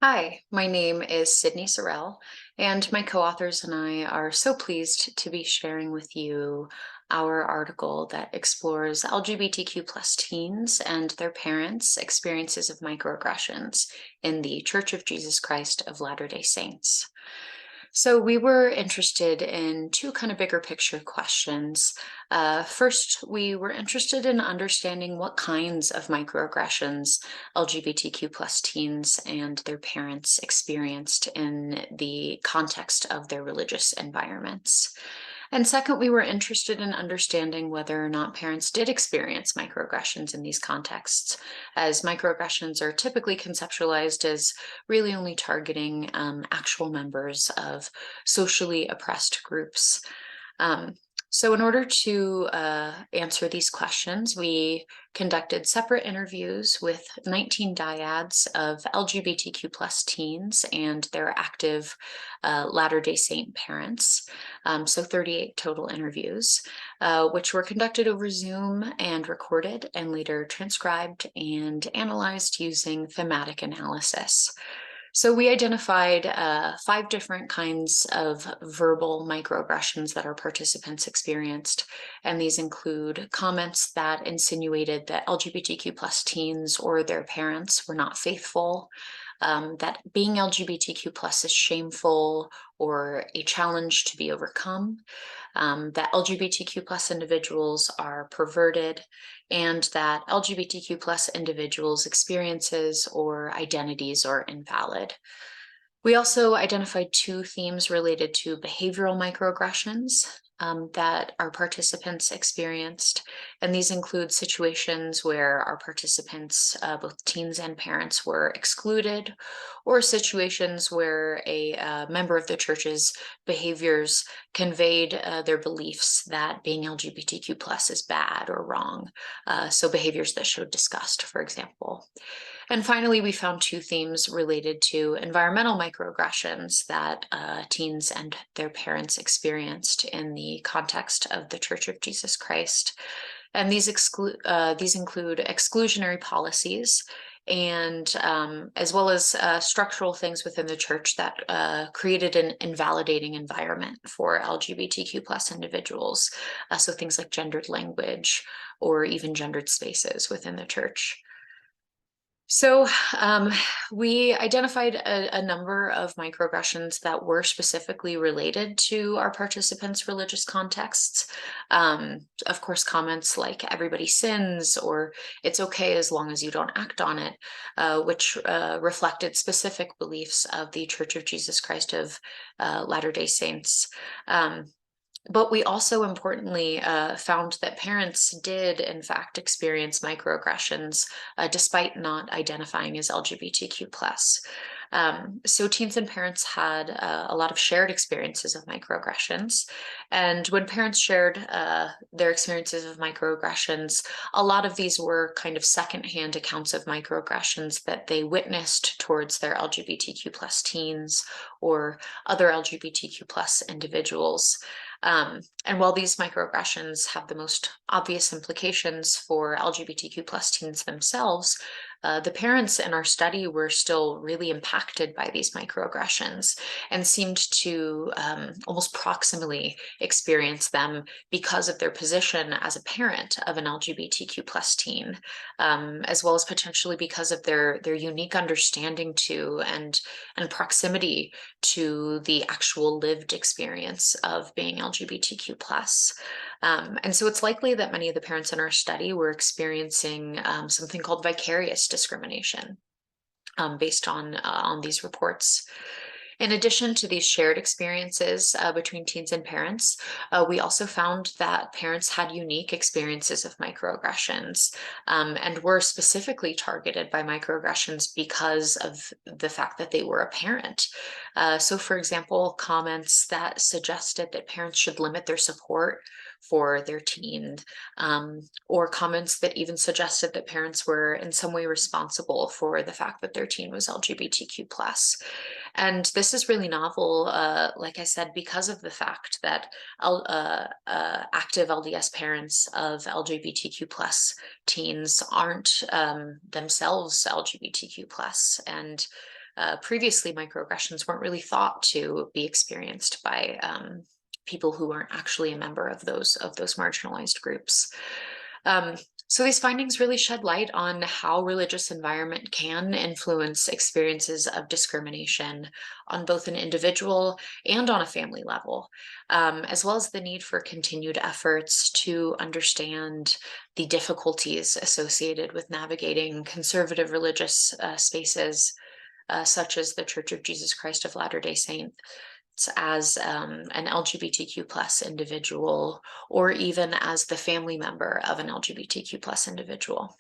Hi, my name is Sydney Sorrell, and my co-authors and I are so pleased to be sharing with you our article that explores LGBTQ plus teens and their parents' experiences of microaggressions in the Church of Jesus Christ of Latter-day Saints. So we were interested in two kind of bigger picture questions. First, we were interested in understanding what kinds of microaggressions LGBTQ plus teens and their parents experienced in the context of their religious environments. And second, we were interested in understanding whether or not parents did experience microaggressions in these contexts, as microaggressions are typically conceptualized as really only targeting actual members of socially oppressed groups. Um, so in order to answer these questions, we conducted separate interviews with 19 dyads of LGBTQ plus teens and their active Latter-day Saint parents. So 38 total interviews, which were conducted over Zoom and recorded and later transcribed and analyzed using thematic analysis. So we identified 5 different kinds of verbal microaggressions that our participants experienced, and these include comments that insinuated that LGBTQ plus teens or their parents were not faithful, that being LGBTQ plus is shameful or a challenge to be overcome, that LGBTQ plus individuals are perverted, and that LGBTQ plus individuals' experiences or identities are invalid. We also identified 2 themes related to behavioral microaggressions that our participants experienced. And these include situations where our participants, both teens and parents, were excluded, or situations where a member of the church's behaviors conveyed their beliefs that being LGBTQ plus is bad or wrong. So behaviors that showed disgust, for example. And finally, we found 2 themes related to environmental microaggressions that teens and their parents experienced in the context of the Church of Jesus Christ. And these include exclusionary policies and as well as structural things within the church that created an invalidating environment for LGBTQ plus individuals. So things like gendered language or even gendered spaces within the church. So we identified a number of microaggressions that were specifically related to our participants' religious contexts. Of course, comments like "everybody sins" or "it's okay as long as you don't act on it," which reflected specific beliefs of the Church of Jesus Christ of Latter-day Saints. But we also importantly found that parents did, in fact, experience microaggressions despite not identifying as LGBTQ plus. So teens and parents had a lot of shared experiences of microaggressions. And when parents shared their experiences of microaggressions, a lot of these were kind of secondhand accounts of microaggressions that they witnessed towards their LGBTQ plus teens or other LGBTQ plus individuals. And while these microaggressions have the most obvious implications for LGBTQ plus teens themselves, the parents in our study were still really impacted by these microaggressions and seemed to almost proximally experience them because of their position as a parent of an LGBTQ plus teen, as well as potentially because of their unique understanding to and proximity to the actual lived experience of being LGBTQ plus. And so it's likely that many of the parents in our study were experiencing something called vicarious discrimination based on these reports. In addition to these shared experiences between teens and parents, we also found that parents had unique experiences of microaggressions and were specifically targeted by microaggressions because of the fact that they were a parent. So, for example, comments that suggested that parents should limit their support for their teen, or comments that even suggested that parents were in some way responsible for the fact that their teen was LGBTQ plus. And this is really novel, like I said, because of the fact that active LDS parents of LGBTQ plus teens aren't themselves LGBTQ plus. And previously microaggressions weren't really thought to be experienced by people who aren't actually a member of those marginalized groups. So these findings really shed light on how religious environment can influence experiences of discrimination on both an individual and on a family level, as well as the need for continued efforts to understand the difficulties associated with navigating conservative religious spaces, such as the Church of Jesus Christ of Latter-day Saints, as an LGBTQ plus individual, or even as the family member of an LGBTQ plus individual.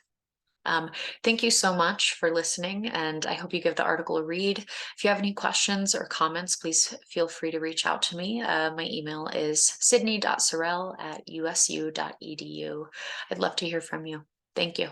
Thank you so much for listening, and I hope you give the article a read. If you have any questions or comments, please feel free to reach out to me. My email is sydney.sorrell@usu.edu. I'd love to hear from you. Thank you.